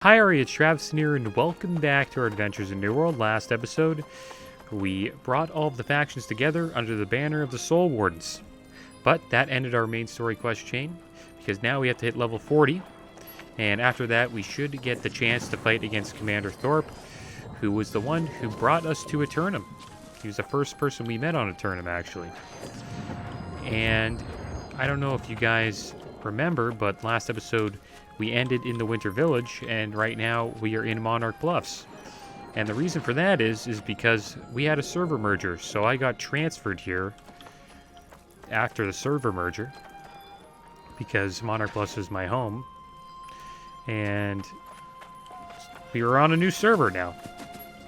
Hi, Ari, it's Travis here, and welcome back to our adventures in New World. Last episode, we brought all of the factions together under the banner of the Soul Wardens. But that ended our main story quest chain, because now we have to hit level 40. And after that, we should get the chance to fight against Commander Thorpe, who was the one who brought us to Eternum. He was the first person we met on Eternum, actually. And I don't know if you guys remember, but last episode we ended in the Winter Village, and right now we are in Monarch Bluffs. And the reason for that is because we had a server merger, so I got transferred here after the server merger, because Monarch Bluffs is my home, and we were on a new server now,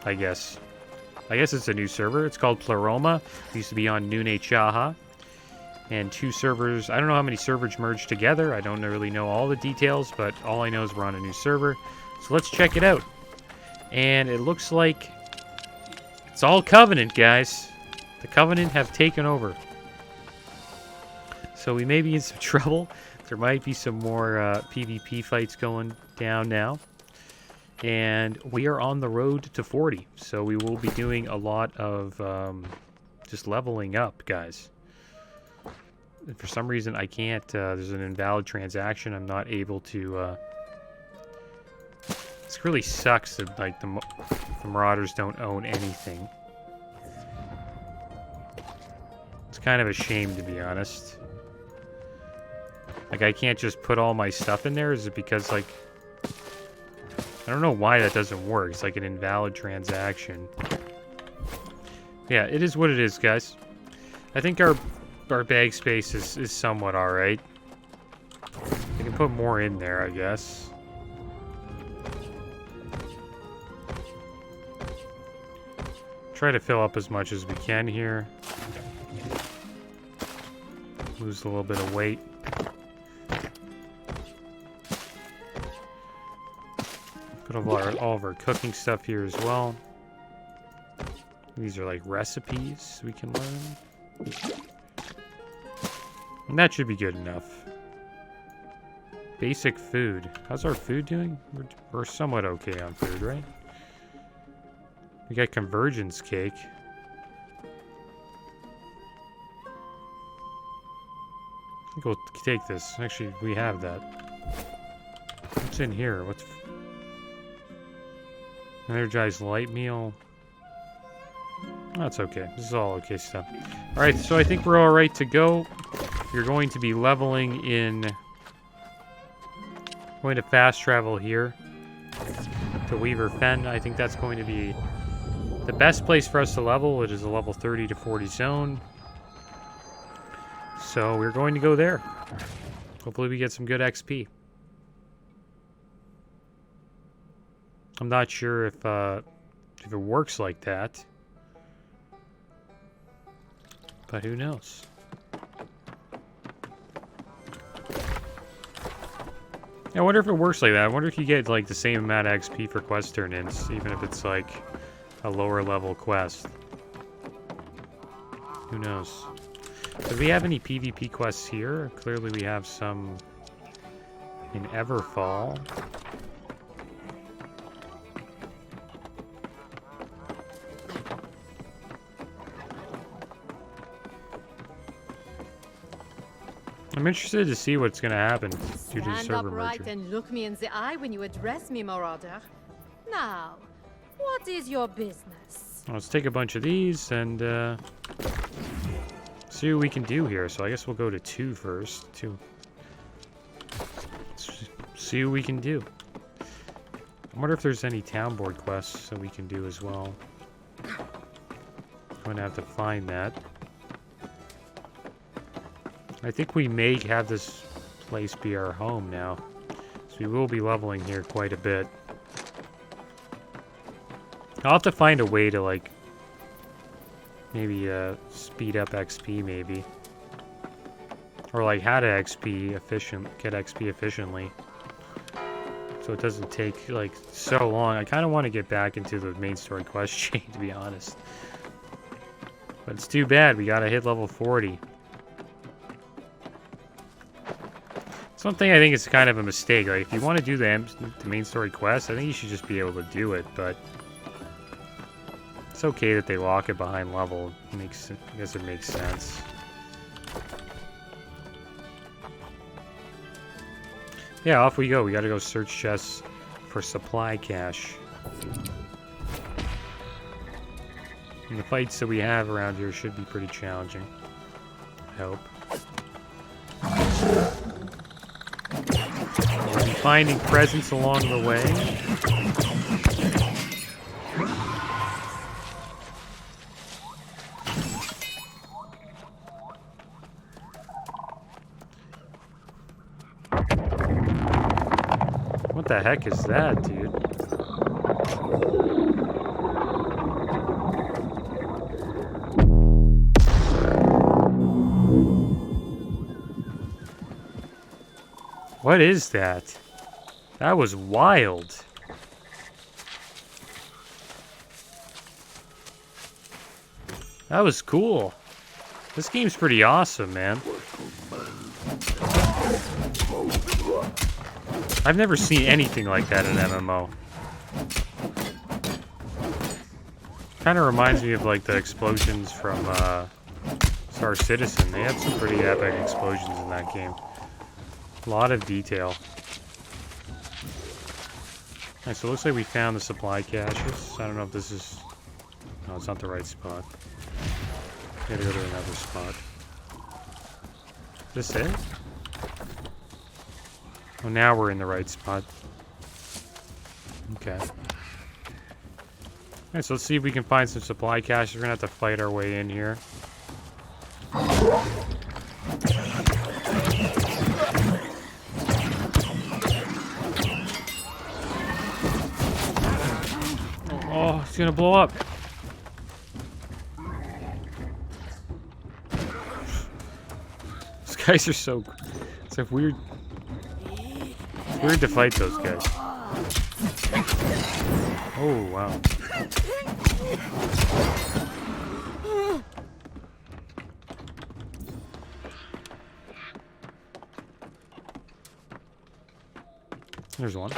I guess. I guess it's a new server. It's called Pleroma. It used to be on Nune Chaha. And two servers, I don't know how many servers merged together. I don't really know all the details, but all I know is we're on a new server. So let's check it out. And it looks like it's all Covenant, guys. The Covenant have taken over. So we may be in some trouble. There might be some more PvP fights going down now. And we are on the road to 40. So we will be doing a lot of just leveling up, guys. For some reason, I can't, there's an invalid transaction. I'm not able to, this really sucks that, like, the Marauders don't own anything. It's kind of a shame, to be honest. Like, I can't just put all my stuff in there. Is it because, like, I don't know why that doesn't work. It's like an invalid transaction. Yeah, it is what it is, guys. I think our bag space is somewhat alright. I can put more in there, I guess. Try to fill up as much as we can here. Lose a little bit of weight. Put all of our cooking stuff here as well. These are like recipes we can learn. And that should be good enough. Basic food. How's our food doing? We're somewhat okay on food, right? We got convergence cake. I think we'll take this. Actually, we have that. What's in here? What's... Energized light meal. That's okay. This is all okay stuff. Alright, so I think we're alright to go. You're going to be leveling in... Going to fast travel here to Weaver Fen. I think that's going to be the best place for us to level. It is a level 30 to 40 zone. So we're going to go there. Hopefully we get some good XP. I'm not sure if it works like that. But who knows? I wonder if it works like that. I wonder if you get like the same amount of XP for quest turn-ins, even if it's like a lower level quest. Who knows? Do we have any PvP quests here? Clearly we have some in Everfall. I'm interested to see what's going to happen due to the server merger. Stand upright and look me in the eye when you address me, Marauder. Now, what is your business? Let's take a bunch of these and see what we can do here. So I guess we'll go to 2 first. 2. Let's see what we can do. I wonder if there's any town board quests that we can do as well. I'm going to have to find that. I think we may have this place be our home now. So we will be leveling here quite a bit. I'll have to find a way to, like, maybe speed up XP, maybe. Or, like, how to get XP efficiently. So it doesn't take, like, so long. I kind of want to get back into the main story quest chain, to be honest. But it's too bad. We got to hit level 40. That's one thing I think is kind of a mistake. Like, if you want to do the main story quest, I think you should just be able to do it, but it's okay that they lock it behind level. I guess it makes sense. Yeah, off we go. We gotta go search chests for supply cache. And the fights that we have around here should be pretty challenging. I hope. We'll be finding presents along the way. What the heck is that, dude? What is that? That was wild. That was cool. This game's pretty awesome, man. I've never seen anything like that in MMO. Kind of reminds me of like the explosions from Star Citizen. They had some pretty epic explosions in that game. A lot of detail. Alright, so it looks like we found the supply caches. I don't know if this is... No, it's not the right spot. We gotta go to another spot. Is this it? Well, now we're in the right spot. Okay. Alright, so let's see if we can find some supply caches. We're gonna have to fight our way in here. Oh, it's gonna blow up. These guys are so... It's like weird... It's weird to fight those guys. Oh, wow. There's one.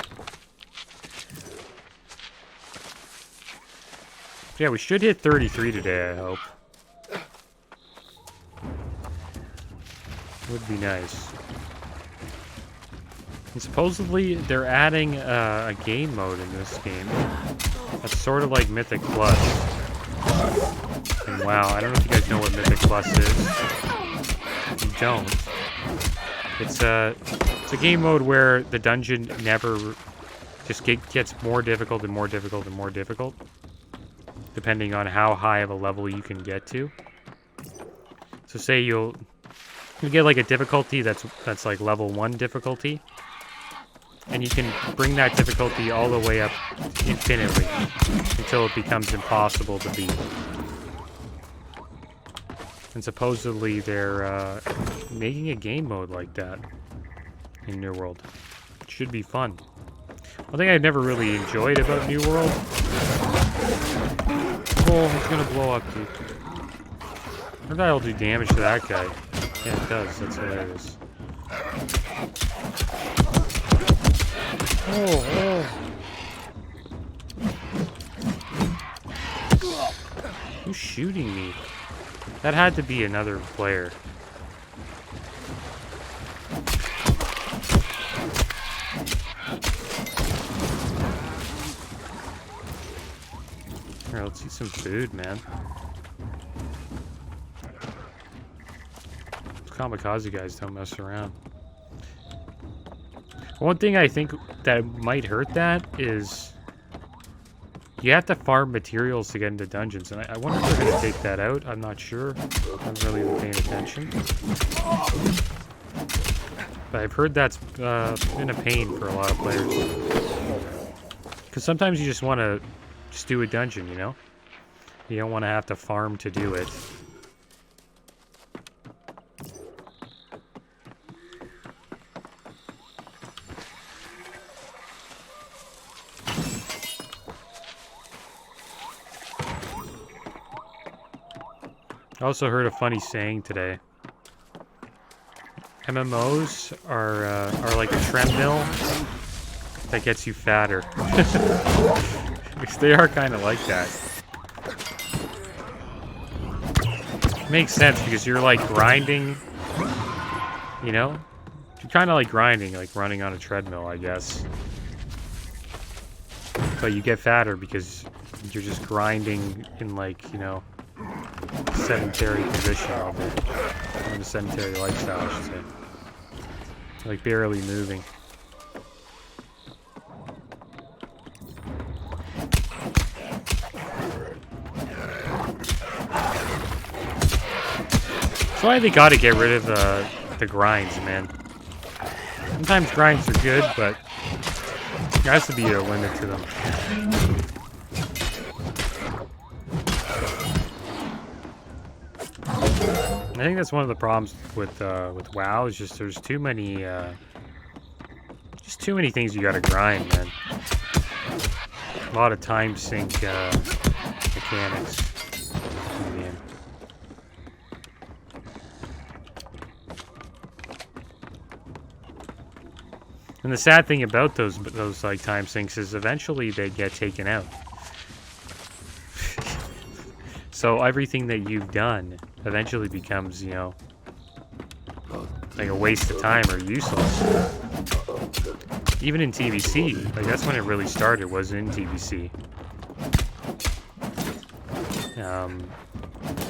Yeah, we should hit 33 today, I hope. Would be nice. And supposedly, they're adding a game mode in this game. That's sort of like Mythic Plus. And wow, I don't know if you guys know what Mythic Plus is. If you don't. It's a game mode where the dungeon never just gets more difficult and more difficult and more difficult, depending on how high of a level you can get to. So say you get like a difficulty that's like level 1 difficulty, and you can bring that difficulty all the way up infinitely until it becomes impossible to beat. And supposedly they're making a game mode like that in New World. It should be fun. One thing I've never really enjoyed about New World... Oh, it's gonna blow up, dude. I wonder if that'll do damage to that guy. Yeah, it does. That's hilarious. Oh, oh. Who's shooting me? That had to be another player. Here, let's eat some food, man. Those kamikaze guys don't mess around. One thing I think that might hurt that is you have to farm materials to get into dungeons, and I wonder if they're going to take that out. I'm not sure. I haven't really been paying attention. But I've heard that's been a pain for a lot of players. Because sometimes you just want to just do a dungeon, you know? You don't want to have to farm to do it. I also heard a funny saying today. MMOs are like a treadmill that gets you fatter. Because they are kind of like that. Makes sense because you're like grinding, you know? You're kind of like grinding, like running on a treadmill, I guess. But you get fatter because you're just grinding in like, you know, sedentary position all day. Or a sedentary lifestyle, I should say. Like barely moving. That's why they gotta get rid of the grinds, man. Sometimes grinds are good, but there has to be a limit to them. I think that's one of the problems with WoW is just there's too many things you gotta grind, man. A lot of time sink mechanics in the end. And the sad thing about those like time sinks is eventually they get taken out. So everything that you've done eventually becomes, you know, like a waste of time or useless. Even in TBC, like that's when it really started, was in TBC.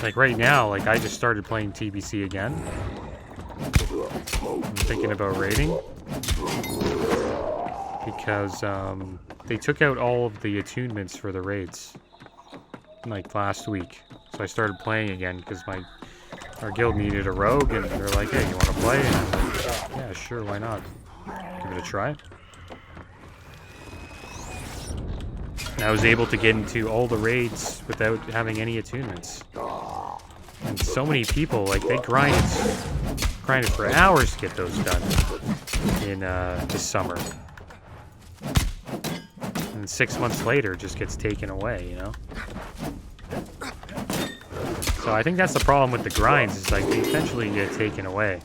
Like right now, like I just started playing TBC again. I'm thinking about raiding. Because they took out all of the attunements for the raids like last week, so I started playing again because our guild needed a rogue, and they're like, "Hey, you want to play?" And I'm like, "Yeah, sure, why not? Give it a try." And I was able to get into all the raids without having any attunements. And so many people, like they grinded for hours to get those done in this summer. And 6 months later, it just gets taken away, you know? So I think that's the problem with the grinds, is like they eventually get taken away.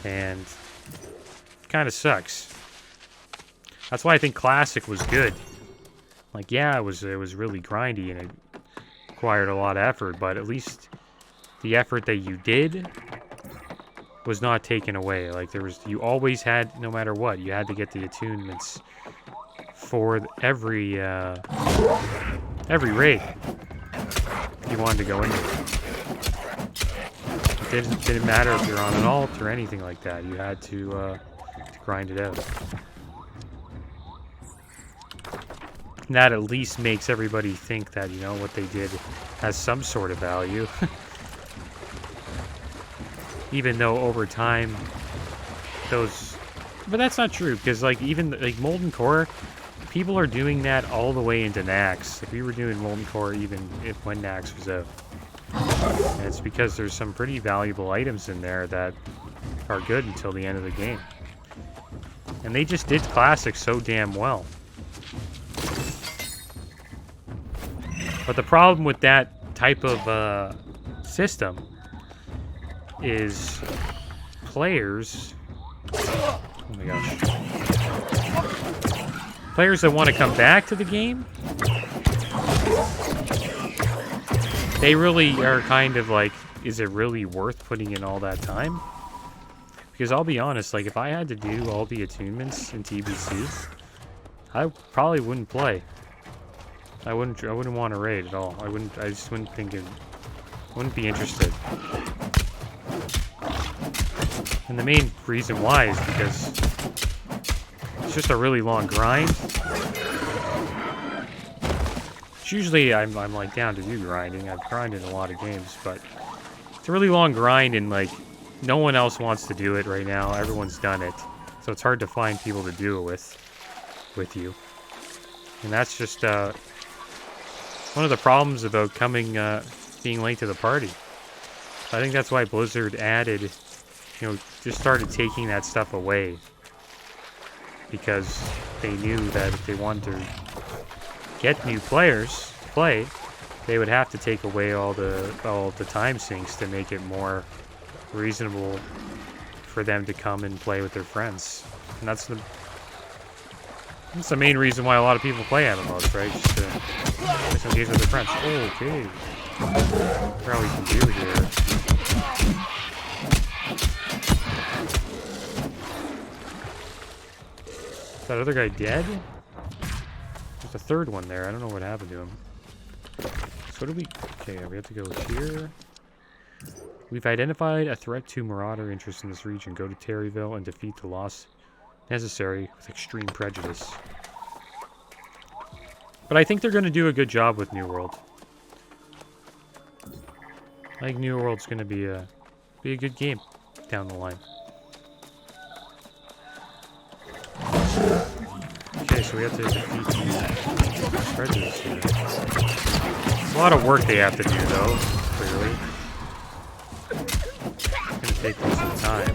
And it kind of sucks. That's why I think Classic was good. Like, yeah, it was really grindy and it required a lot of effort, but at least the effort that you did was not taken away. Like you always had, no matter what, you had to get the attunements for every raid you wanted to go into. It didn't matter if you're on an alt or anything like that. You had to grind it out. And that at least makes everybody think that, you know, what they did has some sort of value. Even though over time but that's not true, because like even like Molten Core, people are doing that all the way into Nax. Like we were doing Molten Core even when Nax was out. And it's because there's some pretty valuable items in there that are good until the end of the game. And they just did Classic so damn well. But the problem with that type of system is players... Oh my gosh. Players that want to come back to the game, they really are kind of like, is it really worth putting in all that time? Because I'll be honest, like if I had to do all the attunements in TBC, I probably wouldn't play. I wouldn't want to raid at all. I just wouldn't be interested. And the main reason why is because it's just a really long grind. It's usually I'm like down to do grinding. I've grinded a lot of games, but it's a really long grind and like no one else wants to do it right now. Everyone's done it. So it's hard to find people to do it with you. And that's just one of the problems about being late to the party. I think that's why Blizzard added, you know, just started taking that stuff away. Because they knew that if they wanted to get new players to play, they would have to take away all the time sinks to make it more reasonable for them to come and play with their friends. And that's the main reason why a lot of people play MMOs, right? Just to engage with their friends. Oh, okay. What we can do here. Is that other guy dead? There's a third one there. I don't know what happened to him. So what do we... Okay, we have to go here. We've identified a threat to Marauder interest in this region. Go to Terryville and defeat the loss necessary with extreme prejudice. But I think they're going to do a good job with New World. I think New World's going to be a good game down the line. Okay, so we have to defeat the prejudice here. It's a lot of work they have to do, though, clearly. It's going to take them some time.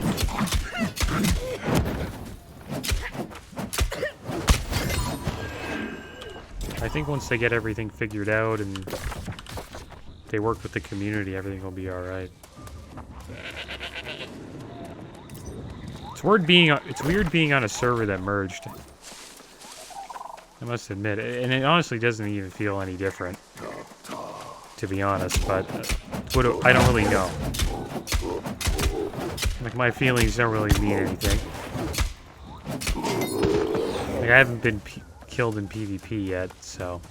I think once they get everything figured out and they work with the community, everything will be alright. It's weird being on a server that merged. I must admit, and it honestly doesn't even feel any different, to be honest, but I don't really know. Like, my feelings don't really mean anything. Like, I haven't been killed in PvP yet, so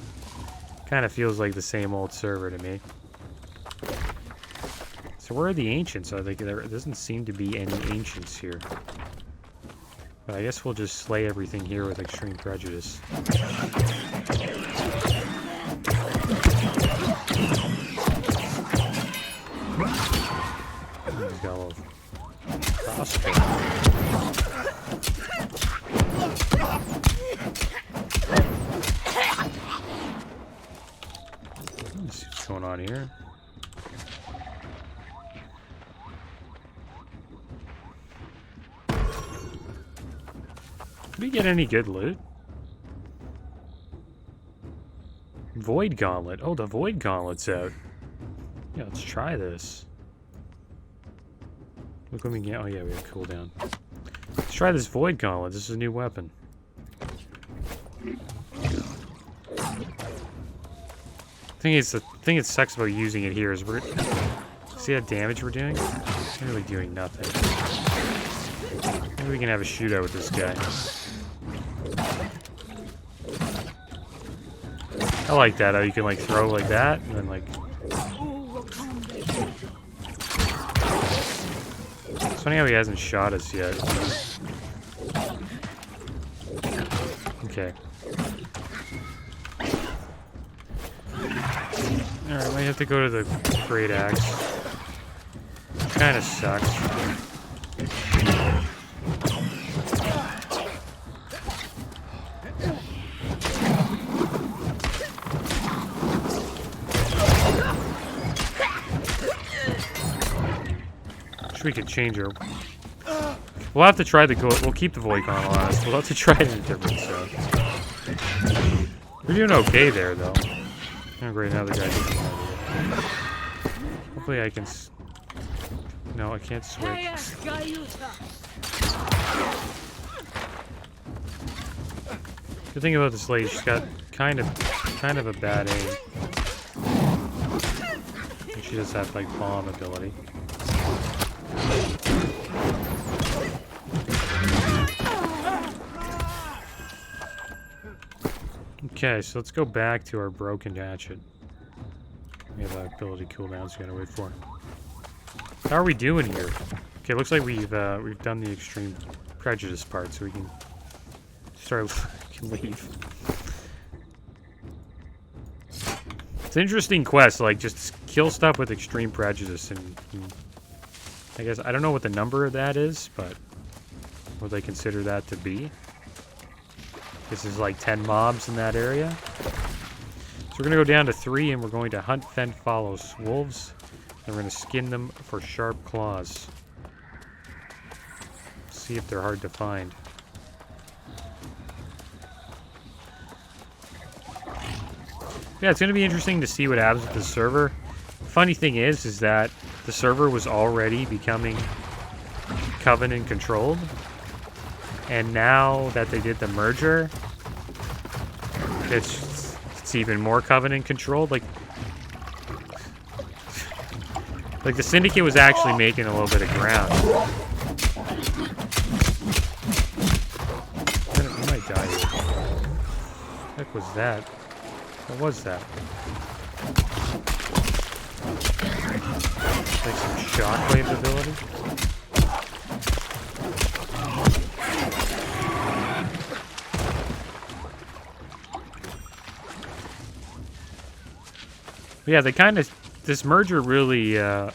kind of feels like the same old server to me. So where are the ancients? There doesn't seem to be any ancients here. But I guess we'll just slay everything here with extreme prejudice. He's got a little crossbow. Let's see what's going on here. Did we get any good loot? Void Gauntlet. Oh, the Void Gauntlet's out. Yeah, let's try this. Look what we get. Oh yeah, we have cooldown. Let's try this Void Gauntlet. This is a new weapon. The thing that sucks about using it here is see that damage we're doing? We're really doing nothing. Maybe we can have a shootout with this guy. I like that, how you can like throw like that, and then like... It's funny how he hasn't shot us yet. Okay. Alright, might have to go to the Great Axe. Kinda sucks. We could change her. We'll have to try we'll keep the Void Gauntlet on us. We'll have to try it in different stuff. We're doing okay there, though. Oh, great, now the guy doesn't have it. Hopefully I can... No, I can't switch. Good thing about this lady, she's got kind of a bad aim. And she does have, like, bomb ability. Okay, so let's go back to our broken hatchet. We have our ability cooldowns we gotta wait for. How are we doing here? Okay, looks like we've done the extreme prejudice part, so we can start can leave. It's an interesting quest, like just kill stuff with extreme prejudice, and I guess I don't know what the number of that is, but what they consider that to be. This is like 10 mobs in that area. So we're gonna go down to 3, and we're going to hunt, fend, follow wolves, and we're gonna skin them for sharp claws. See if they're hard to find. Yeah, it's gonna be interesting to see what happens with the server. Funny thing is that the server was already becoming Covenant controlled. And now that they did the merger, it's even more Covenant controlled. Like the Syndicate was actually making a little bit of ground. I might die here. What the heck was that? What was that? Like some shockwave ability? But yeah, they kind of... This merger really... it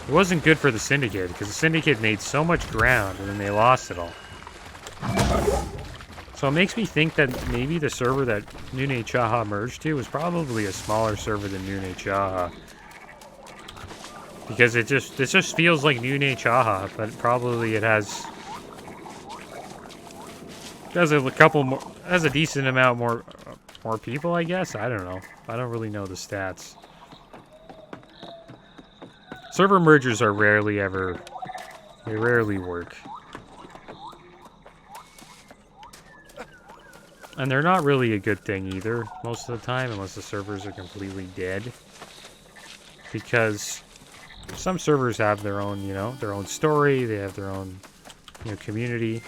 wasn't good for the Syndicate, because the Syndicate made so much ground, and then they lost it all. So it makes me think that maybe the server that Nune Chaha merged to was probably a smaller server than Nune Chaha. Because it just feels like Nune Chaha, but probably it has a couple more, has a decent amount more people, I guess. I don't know. I don't really know the stats. Server mergers are rarely work. And they're not really a good thing either, most of the time, unless the servers are completely dead. Because some servers have their own, their own story, they have their own, community.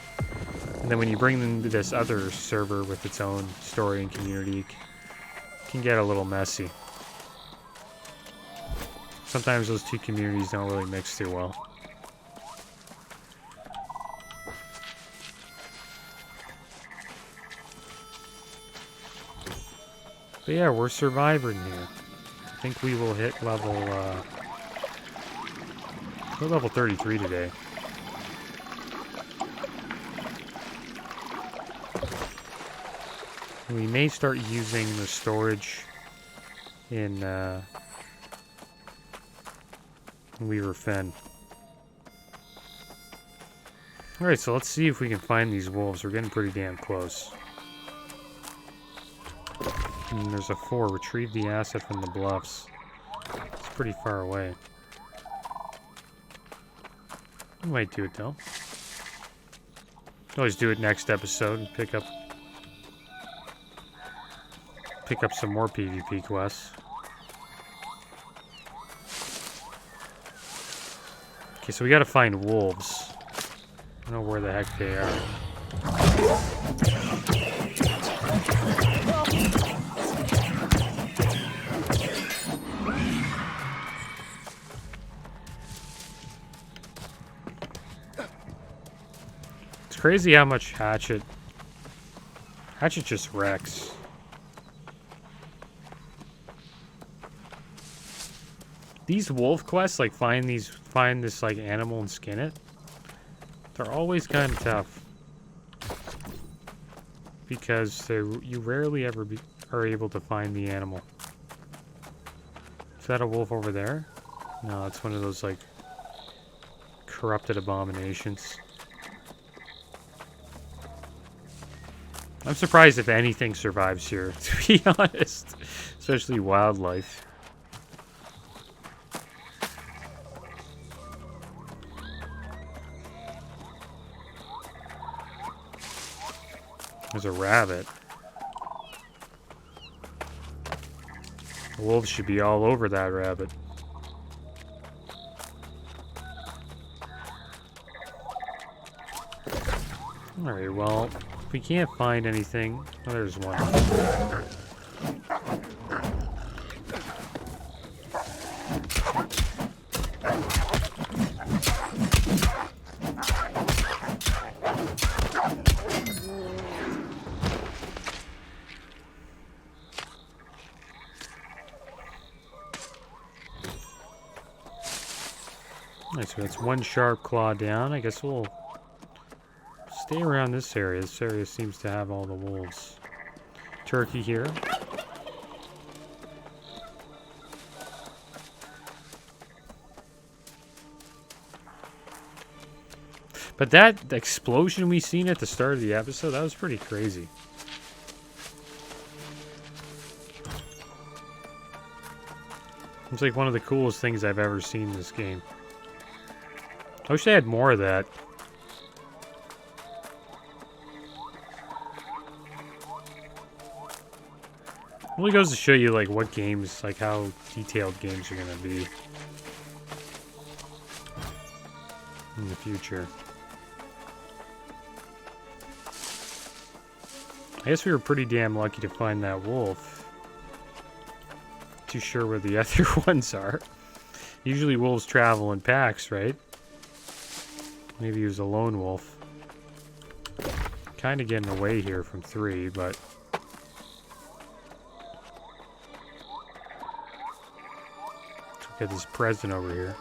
And then when you bring them to this other server with its own story and community, it can get a little messy. Sometimes those two communities don't really mix too well. But yeah, we're surviving here. I think we will hit level, we're level 33 today. We may start using the storage in, Weaver Fen. Alright, so let's see if we can find these wolves. We're getting pretty damn close. And there's a 4. Retrieve the asset from the bluffs. It's pretty far away. We might do it though. Always do it next episode and pick up some more PvP quests. Okay, so we gotta find wolves. I don't know where the heck they are. It's crazy how much Hatchet just wrecks. These wolf quests, like find this like animal and skin it, they're always kind of tough because you rarely ever are able to find the animal. Is that a wolf over there? No, it's one of those like corrupted abominations. I'm surprised if anything survives here, to be honest, especially wildlife. There's a rabbit. The wolves should be all over that rabbit. Alright, well, if we can't find anything... Oh, there's one. Alright, so that's one sharp claw down. I guess we'll stay around this area. This area seems to have all the wolves. Turkey here. But that explosion we seen at the start of the episode, that was pretty crazy. It's like one of the coolest things I've ever seen in this game. I wish they had more of that. Really goes to show you, like, what games, like, how detailed games are gonna be in the future. I guess we were pretty damn lucky to find that wolf. Too sure where the other ones are. Usually wolves travel in packs, right? Maybe he was a lone wolf. Kind of getting away here from 3, but... Get this present over here.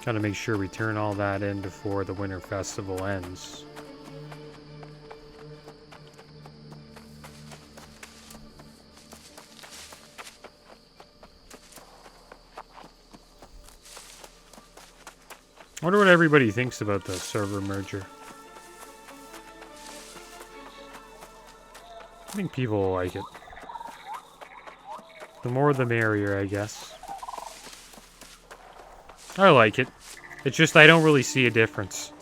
Gotta make sure we turn all that in before the Winter Festival ends. I wonder what everybody thinks about the server merger. I think people will like it. The more the merrier, I guess. I like it. It's just I don't really see a difference.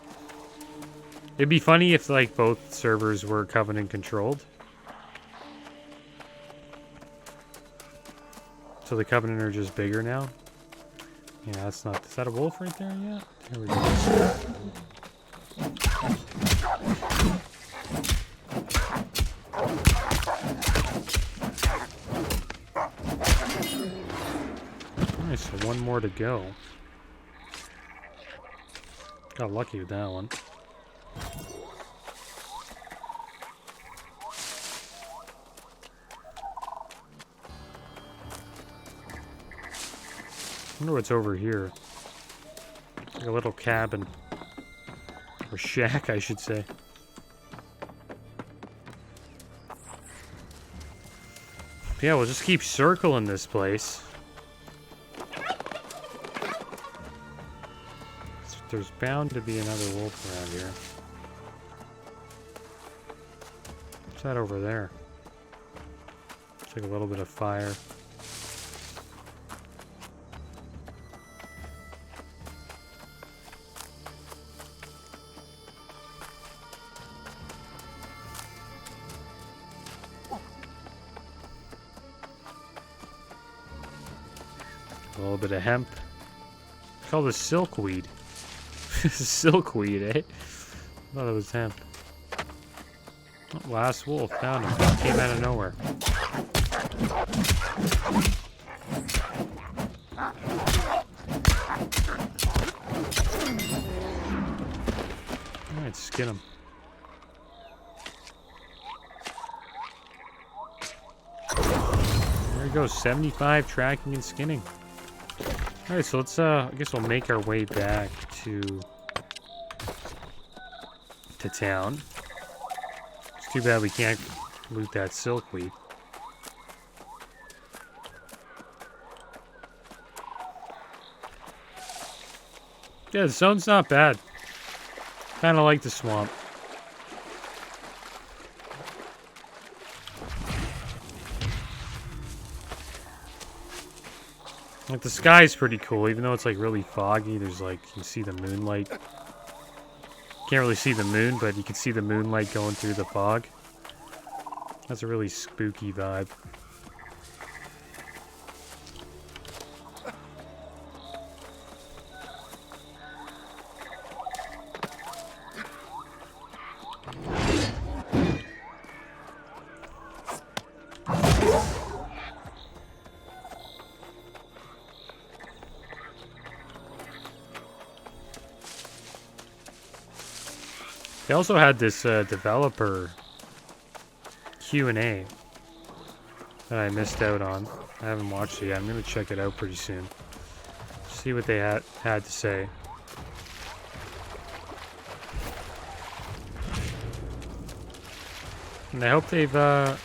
It'd be funny if, like, both servers were Covenant controlled. So the Covenant are just bigger now. Yeah, that's not... Is that a wolf right there? Yeah. There we go. Alright, so one more to go. Got lucky with that one. I wonder what's over here. Like a little cabin. Or shack, I should say. Yeah, we'll just keep circling this place. There's bound to be another wolf around here. What's that over there? Looks like a little bit of fire. A little bit of hemp. It's called a silkweed. Silkweed, eh? I thought it was hemp. Oh, last wolf, found him. Came out of nowhere. Alright, skin him. There we go, 75 tracking and skinning. Alright, so let's, I guess we'll make our way back to town. It's too bad we can't loot that silkweed. Yeah, the zone's not bad. Kinda like the swamp. Like, the sky's pretty cool, even though it's, like, really foggy. There's, like, you can see the moonlight. Can't really see the moon, but you can see the moonlight going through the fog. That's a really spooky vibe. They also had this developer Q&A that I missed out on. I haven't watched it yet. I'm going to check it out pretty soon. See what they had to say. And I hope they've... I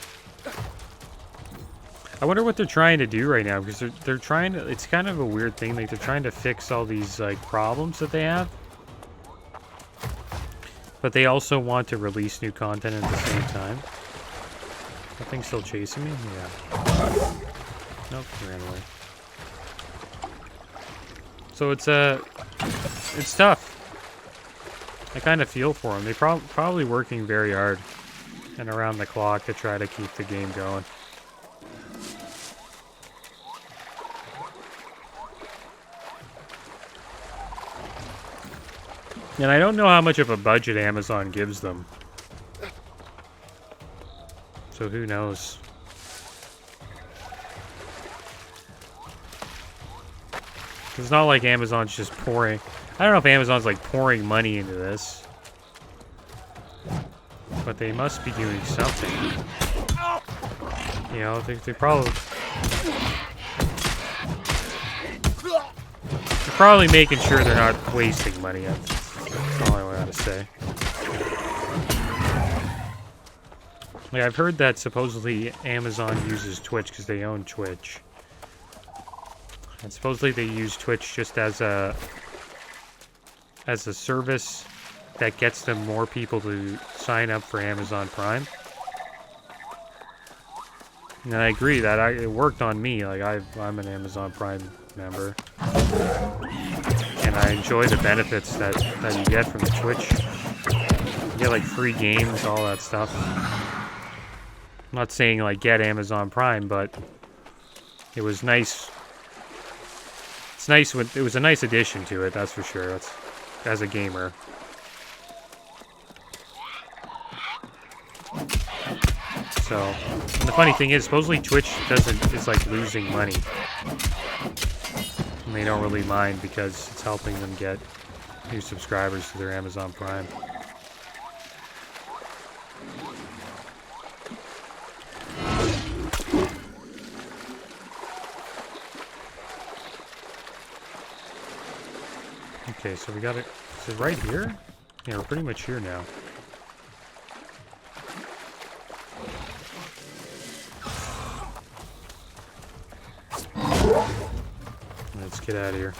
wonder what they're trying to do right now, because they're trying to... It's kind of a weird thing. Like, they're trying to fix all these, like, problems that they have. But they also want to release new content at the same time. That thing's still chasing me? Yeah. Nope, he ran away. So it's tough. I kind of feel for them. They're probably working very hard and around the clock to try to keep the game going. And I don't know how much of a budget Amazon gives them. So who knows? It's not like Amazon's just pouring... I don't know if Amazon's like pouring money into this. But they must be doing something. You know, they probably... They're probably making sure they're not wasting money. That's all I gotta say. Like, I've heard that supposedly Amazon uses Twitch because they own Twitch. And supposedly they use Twitch just as a service that gets them more people to sign up for Amazon Prime. And I agree that it worked on me. Like I'm an Amazon Prime member, and I enjoy the benefits that you get from the Twitch. You get like free games, all that stuff. I'm not saying like get Amazon Prime, but it was nice. It's nice when it was a nice addition to it. That's for sure. That's as a gamer. So, and the funny thing is, supposedly Twitch is like losing money. And they don't really mind because it's helping them get new subscribers to their Amazon Prime. Okay, so we got it. Is it right here? Yeah, we're pretty much here now. Let's get out of here.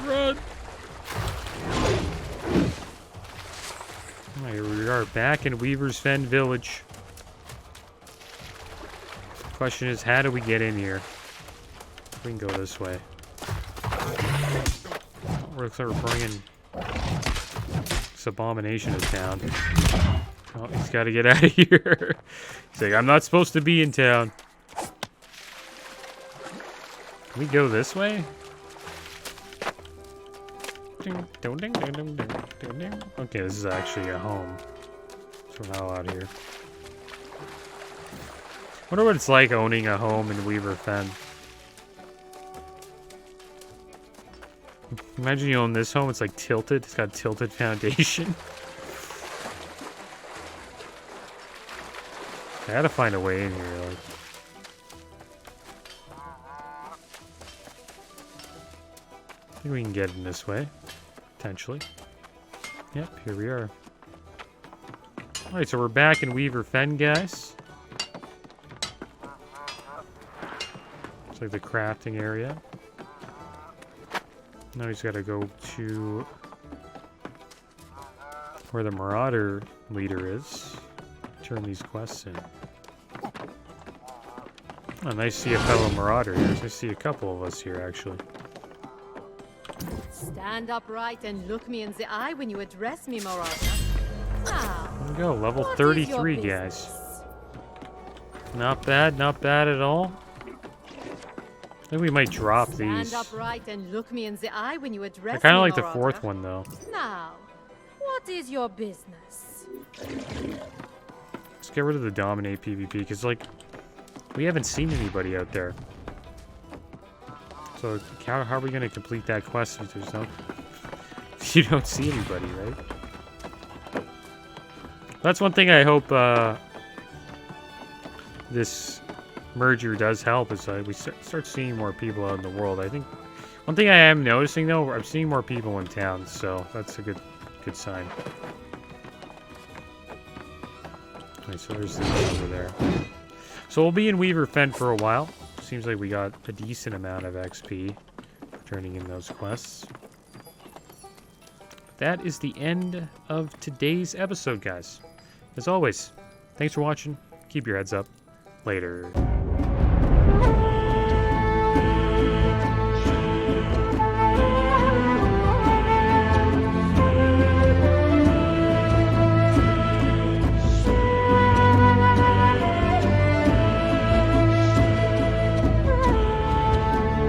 Run! Here we are back in Weaver's Fen Village. Question is, how do we get in here? We can go this way. Looks like we're bringing this abomination to town. Oh, he's got to get out of here. He's like, I'm not supposed to be in town. Can we go this way? Okay, this is actually a home. So we're not allowed here. Wonder what it's like owning a home in Weaver Fen. Imagine you own this home, it's like tilted. It's got a tilted foundation. I gotta find a way in here, like. I think we can get in this way. Potentially. Yep, here we are. Alright, so we're back in Weaver Fen, guys. It's like the crafting area. Now he's got to go to where the Marauder leader is. Turn these quests in. Oh, nice to see a fellow Marauder here. Nice to see a couple of us here, actually. Stand upright and look me in the eye when you address me, Marauder. Now, There we go, level 33, guys. Not bad at all. I think we might drop these. Stand upright and look me in the eye when you address me, I kind of like the Marauder. fourth one, though. Now, what is your business? Let's get rid of the dominate PvP, because, like, we haven't seen anybody out there. So, how are we going to complete that quest if there's no... you don't see anybody, right? That's one thing I hope, this merger does help, is we start seeing more people out in the world. I think one thing I am noticing, though, I'm seeing more people in town, so that's a good sign. Okay, so there's the over there. So we'll be in Weaver Fen for a while. Seems like we got a decent amount of XP for turning in those quests. That is the end of today's episode, guys. As always, Thanks for watching. Keep your heads up. Later.